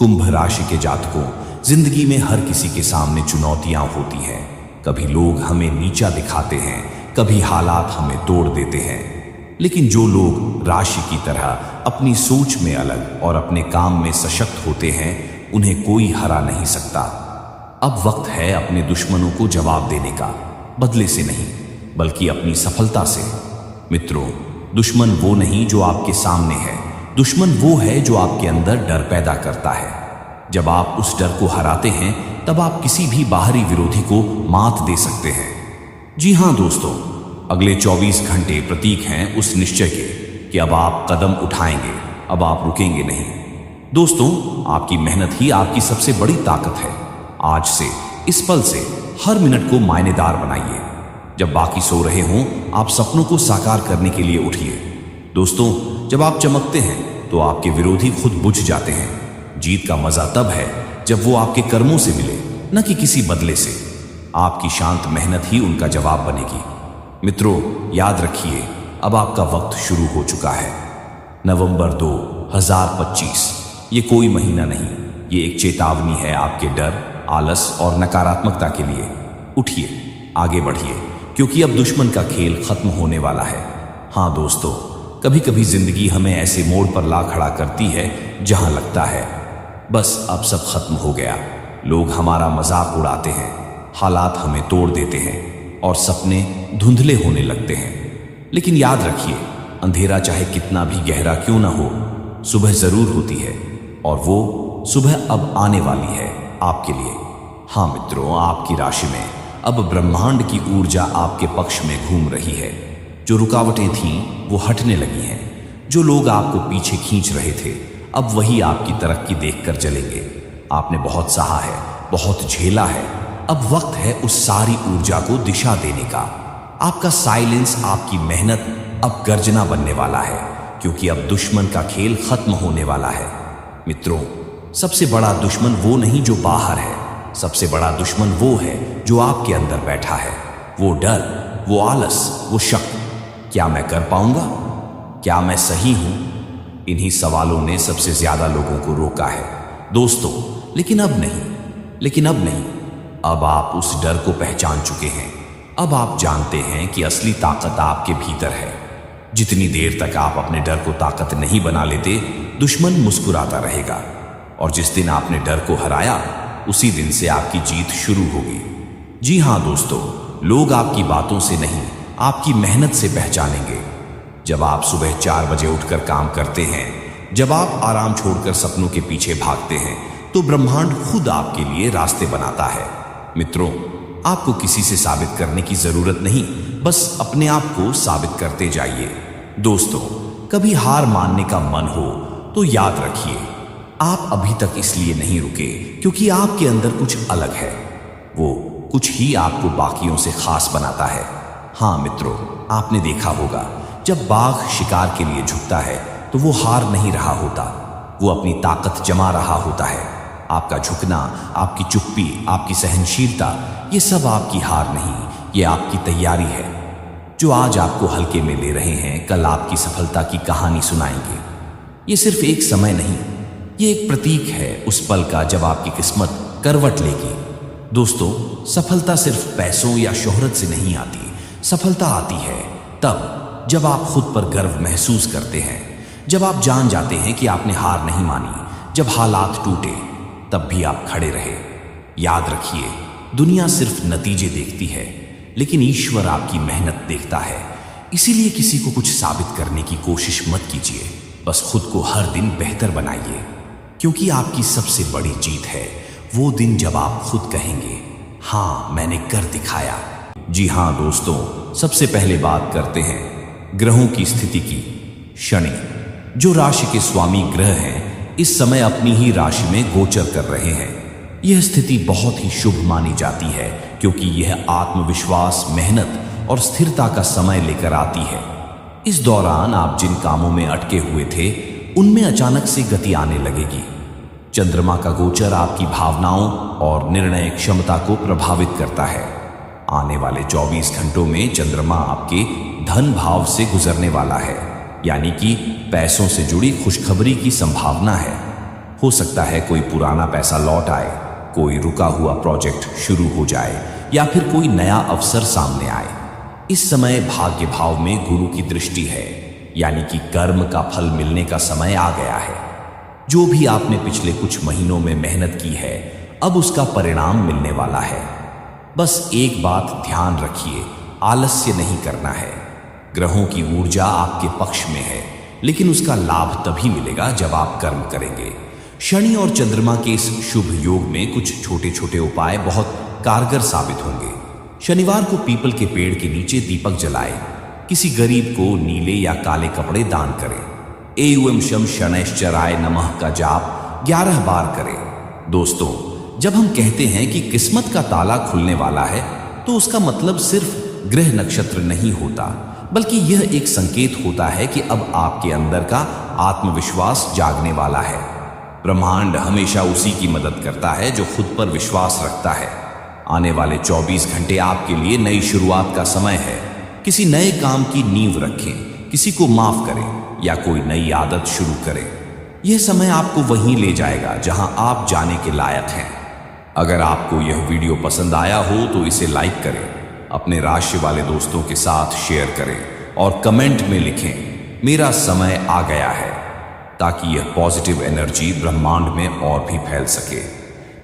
कुंभ राशि के जातकों, जिंदगी में हर किसी के सामने चुनौतियां होती हैं। कभी लोग हमें नीचा दिखाते हैं, कभी हालात हमें तोड़ देते हैं। लेकिन जो लोग राशि की तरह अपनी सोच में अलग और अपने काम में सशक्त होते हैं, उन्हें कोई हरा नहीं सकता। अब वक्त है अपने दुश्मनों को जवाब देने का, बदले से नहीं बल्कि अपनी सफलता से। मित्रों, दुश्मन वो नहीं जो आपके सामने है, दुश्मन वो है जो आपके अंदर डर पैदा करता है। जब आप उस डर को हराते हैं, तब आप किसी भी बाहरी विरोधी को मात दे सकते हैं। जी हां दोस्तों, अगले 24 घंटे प्रतीक हैं उस निश्चय के कि अब आप कदम उठाएंगे, अब आप रुकेंगे नहीं। दोस्तों, आपकी मेहनत ही आपकी सबसे बड़ी ताकत है। आज से, इस पल से हर मिनट को मायनेदार बनाइए। जब बाकी सो रहे हों, आप सपनों को साकार करने के लिए उठिए। दोस्तों, जब आप चमकते हैं तो आपके विरोधी खुद बुझ जाते हैं। जीत का मजा तब है जब वो आपके कर्मों से मिले, न कि किसी बदले से। आपकी शांत मेहनत ही उनका जवाब बनेगी। मित्रों, याद रखिए, अब आपका वक्त शुरू हो चुका है। नवंबर 2025 ये कोई महीना नहीं, ये एक चेतावनी है आपके डर, आलस और नकारात्मकता के लिए। उठिए, आगे बढ़िए, क्योंकि अब दुश्मन का खेल खत्म होने वाला है। हाँ दोस्तों, कभी कभी जिंदगी हमें ऐसे मोड़ पर ला खड़ा करती है जहां लगता है बस अब सब खत्म हो गया। लोग हमारा मजाक उड़ाते हैं, हालात हमें तोड़ देते हैं और सपने धुंधले होने लगते हैं। लेकिन याद रखिए, अंधेरा चाहे कितना भी गहरा क्यों ना हो, सुबह जरूर होती है, और वो सुबह अब आने वाली है आपके लिए। हाँ मित्रों, आपकी राशि में अब ब्रह्मांड की ऊर्जा आपके पक्ष में घूम रही है। जो रुकावटें थीं वो हटने लगी हैं। जो लोग आपको पीछे खींच रहे थे, अब वही आपकी तरक्की देखकर चलेंगे। आपने बहुत सहा है, बहुत झेला है, अब वक्त है उस सारी ऊर्जा को दिशा देने का। आपका साइलेंस, आपकी मेहनत अब गर्जना बनने वाला है, क्योंकि अब दुश्मन का खेल खत्म होने वाला है। मित्रों, सबसे बड़ा दुश्मन वो नहीं जो बाहर है, सबसे बड़ा दुश्मन वो है जो आपके अंदर बैठा है। वो डर, वो आलस, वो शक। क्या मैं कर पाऊंगा? क्या मैं सही हूं? इन्हीं सवालों ने सबसे ज्यादा लोगों को रोका है दोस्तों। लेकिन अब नहीं, अब आप उस डर को पहचान चुके हैं। अब आप जानते हैं कि असली ताकत आपके भीतर है। जितनी देर तक आप अपने डर को ताकत नहीं बना लेते, दुश्मन मुस्कुराता रहेगा। और जिस दिन आपने डर को हराया, उसी दिन से आपकी जीत शुरू होगी। जी हां दोस्तों, लोग आपकी बातों से नहीं, आपकी मेहनत से पहचानेंगे। जब आप सुबह 4 बजे उठकर काम करते हैं, जब आप आराम छोड़कर सपनों के पीछे भागते हैं, तो ब्रह्मांड खुद आपके लिए रास्ते बनाता है। मित्रों, आपको किसी से साबित करने की जरूरत नहीं, बस अपने आप को साबित करते जाइए। दोस्तों, कभी हार मानने का मन हो तो याद रखिए, आप अभी तक इसलिए नहीं रुके क्योंकि आपके अंदर कुछ अलग है। वो कुछ ही आपको बाकियों से खास बनाता है। हाँ मित्रों, आपने देखा होगा, जब बाघ शिकार के लिए झुकता है तो वो हार नहीं रहा होता, वो अपनी ताकत जमा रहा होता है। आपका झुकना, आपकी चुप्पी, आपकी सहनशीलता, ये सब आपकी हार नहीं, ये आपकी तैयारी है। जो आज आपको हल्के में ले रहे हैं, कल आपकी सफलता की कहानी सुनाएंगे। ये सिर्फ एक समय नहीं, ये एक प्रतीक है उस पल का जब आपकी किस्मत करवट लेगी। दोस्तों, सफलता सिर्फ पैसों या शोहरत से नहीं आती। सफलता आती है तब जब आप खुद पर गर्व महसूस करते हैं, जब आप जान जाते हैं कि आपने हार नहीं मानी, जब हालात टूटे तब भी आप खड़े रहे। याद रखिए, दुनिया सिर्फ नतीजे देखती है, लेकिन ईश्वर आपकी मेहनत देखता है। इसीलिए किसी को कुछ साबित करने की कोशिश मत कीजिए, बस खुद को हर दिन बेहतर बनाइए, क्योंकि आपकी सबसे बड़ी जीत है वो दिन जब आप खुद कहेंगे, हाँ मैंने कर दिखाया। जी हाँ दोस्तों, सबसे पहले बात करते हैं ग्रहों की स्थिति की। शनि, जो राशि के स्वामी ग्रह हैं, इस समय अपनी ही राशि में गोचर कर रहे हैं। यह स्थिति बहुत ही शुभ मानी जाती है, क्योंकि यह आत्मविश्वास, मेहनत और स्थिरता का समय लेकर आती है। इस दौरान आप जिन कामों में अटके हुए थे, उनमें अचानक से गति आने लगेगी। चंद्रमा का गोचर आपकी भावनाओं और निर्णय क्षमता को प्रभावित करता है। आने वाले 24 घंटों में चंद्रमा आपके धन भाव से गुजरने वाला है, यानी कि पैसों से जुड़ी खुशखबरी की संभावना है। हो सकता है कोई पुराना पैसा लौट आए, कोई रुका हुआ प्रोजेक्ट शुरू हो जाए या फिर कोई नया अवसर सामने आए। इस समय भाग्य भाव में गुरु की दृष्टि है, यानी कि कर्म का फल मिलने का समय आ गया है। जो भी आपने पिछले कुछ महीनों में मेहनत की है, अब उसका परिणाम मिलने वाला है। बस एक बात ध्यान रखिए, आलस्य नहीं करना है। ग्रहों की ऊर्जा आपके पक्ष में है, लेकिन उसका लाभ तभी मिलेगा जब आप कर्म करेंगे। शनि और चंद्रमा के इस शुभ योग में कुछ छोटे छोटे उपाय बहुत कारगर साबित होंगे। शनिवार को पीपल के पेड़ के नीचे दीपक जलाएं, किसी गरीब को नीले या काले कपड़े दान करें। एवं शम शनैश्चराय नमः का जाप 11 बार करें। दोस्तों, जब हम कहते हैं कि किस्मत का ताला खुलने वाला है, तो उसका मतलब सिर्फ ग्रह नक्षत्र नहीं होता, बल्कि यह एक संकेत होता है कि अब आपके अंदर का आत्मविश्वास जागने वाला है। ब्रह्मांड हमेशा उसी की मदद करता है जो खुद पर विश्वास रखता है। आने वाले 24 घंटे आपके लिए नई शुरुआत का समय है। किसी नए काम की नींव रखें, किसी को माफ करें या कोई नई आदत शुरू करें। यह समय आपको वहीं ले जाएगा जहां आप जाने के लायक हैं। अगर आपको यह वीडियो पसंद आया हो तो इसे लाइक करें, अपने राशि वाले दोस्तों के साथ शेयर करें और कमेंट में लिखें मेरा समय आ गया है, ताकि यह पॉजिटिव एनर्जी ब्रह्मांड में और भी फैल सके।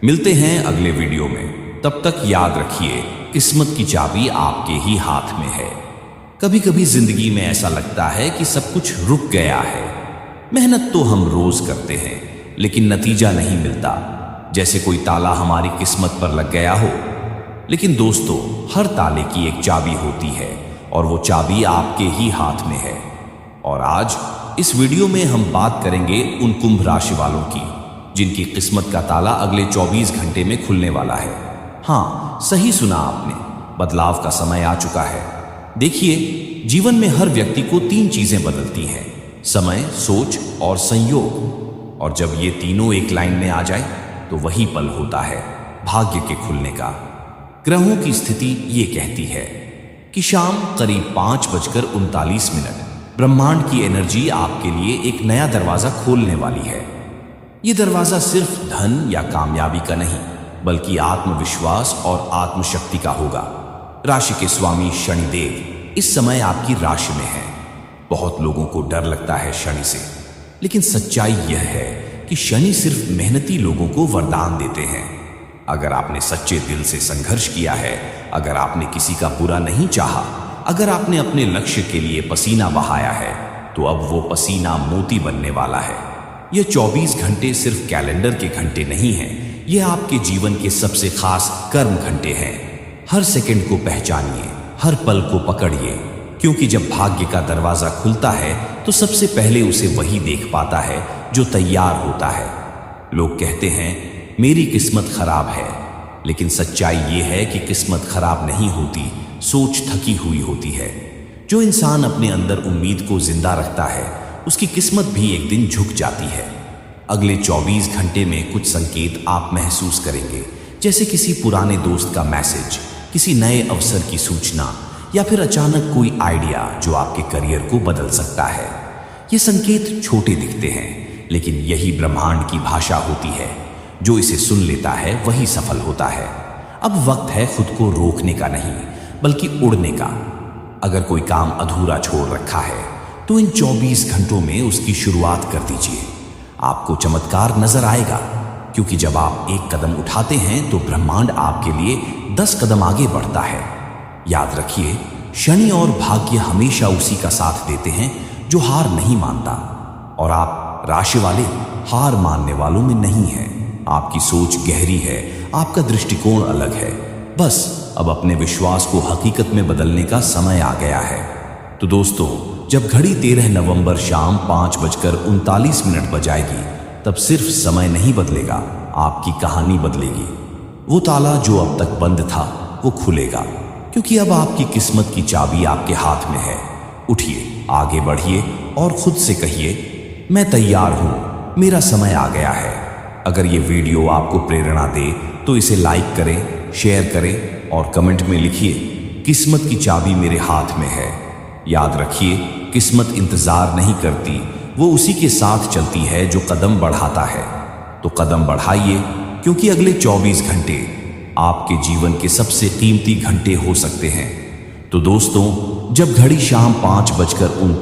मिलते हैं अगले वीडियो में। तब तक याद रखिए, किस्मत की चाबी आपके ही हाथ में है। कभी कभी जिंदगी में ऐसा लगता है कि सब कुछ रुक गया है। मेहनत तो हम रोज करते हैं, लेकिन नतीजा नहीं मिलता, जैसे कोई ताला हमारी किस्मत पर लग गया हो। लेकिन दोस्तों, हर ताले की एक चाबी होती है और वो चाबी आपके ही हाथ में है। और आज इस वीडियो में हम बात करेंगे उन कुंभ राशि वालों की जिनकी किस्मत का ताला अगले 24 घंटे में खुलने वाला है। हाँ, सही सुना आपने, बदलाव का समय आ चुका है। देखिए, जीवन में हर व्यक्ति को 3 चीजें बदलती हैं, समय, सोच और संयोग। और जब ये तीनों एक लाइन में आ जाए तो वही पल होता है भाग्य के खुलने का। ग्रहों की स्थिति ये कहती है कि शाम करीब 5:39 ब्रह्मांड की एनर्जी आपके लिए एक नया दरवाजा खोलने वाली है। ये दरवाजा सिर्फ धन या कामयाबी का नहीं, बल्कि आत्मविश्वास और आत्मशक्ति का होगा। राशि के स्वामी शनिदेव इस समय आपकी राशि में है। बहुत लोगों को डर लगता है शनि से, लेकिन सच्चाई यह है कि शनि सिर्फ मेहनती लोगों को वरदान देते हैं। अगर आपने सच्चे दिल से संघर्ष किया है, अगर आपने किसी का बुरा नहीं चाहा, अगर आपने अपने लक्ष्य के लिए पसीना बहाया है, तो अब वो पसीना मोती बनने वाला है। ये 24 घंटे सिर्फ कैलेंडर के घंटे नहीं हैं, ये आपके जीवन के सबसे खास कर्म घंटे हैं। हर सेकंड को पहचानिए, हर पल को पकड़िए, क्योंकि जब भाग्य का दरवाजा खुलता है तो सबसे पहले उसे वही देख पाता है जो तैयार होता है। लोग कहते हैं मेरी किस्मत खराब है, लेकिन सच्चाई ये है कि किस्मत खराब नहीं होती, सोच थकी हुई होती है। जो इंसान अपने अंदर उम्मीद को जिंदा रखता है, उसकी किस्मत भी एक दिन झुक जाती है। अगले 24 घंटे में कुछ संकेत आप महसूस करेंगे, जैसे किसी पुराने दोस्त का मैसेज, किसी नए अवसर की सूचना या फिर अचानक कोई आइडिया जो आपके करियर को बदल सकता है। ये संकेत छोटे दिखते हैं, लेकिन यही ब्रह्मांड की भाषा होती है। जो इसे सुन लेता है वही सफल होता है। अब वक्त है खुद को रोकने का नहीं, बल्कि उड़ने का। अगर कोई काम अधूरा छोड़ रखा है तो इन 24 घंटों में उसकी शुरुआत कर दीजिए। आपको चमत्कार नजर आएगा, क्योंकि जब आप एक कदम उठाते हैं तो ब्रह्मांड आपके लिए 10 कदम आगे बढ़ता है। याद रखिए, शनि और भाग्य हमेशा उसी का साथ देते हैं जो हार नहीं मानता, और आप राशि वाले हार मानने वालों में नहीं हैं। आपकी सोच गहरी है, आपका दृष्टिकोण अलग है। बस अब अपने विश्वास को हकीकत में बदलने का समय आ गया है। तो दोस्तों, जब घड़ी 13 नवंबर शाम 5:39 बजाएगी, तब सिर्फ समय नहीं बदलेगा, आपकी कहानी बदलेगी। वो ताला जो अब तक बंद था वो खुलेगा, क्योंकि अब आपकी किस्मत की चाबी आपके हाथ में है। उठिए, आगे बढ़िए और खुद से कहिए मैं तैयार हूं, मेरा समय आ गया है। अगर ये वीडियो आपको प्रेरणा दे तो इसे लाइक करें, शेयर करें और कमेंट में लिखिए किस्मत की चाबी मेरे हाथ में है। याद रखिए, किस्मत इंतजार नहीं करती, वो उसी के साथ चलती है जो कदम बढ़ाता है। तो कदम बढ़ाइए, क्योंकि अगले 24 घंटे आपके जीवन के सबसे कीमती घंटे हो सकते हैं। तो दोस्तों, जब घड़ी शाम 5:49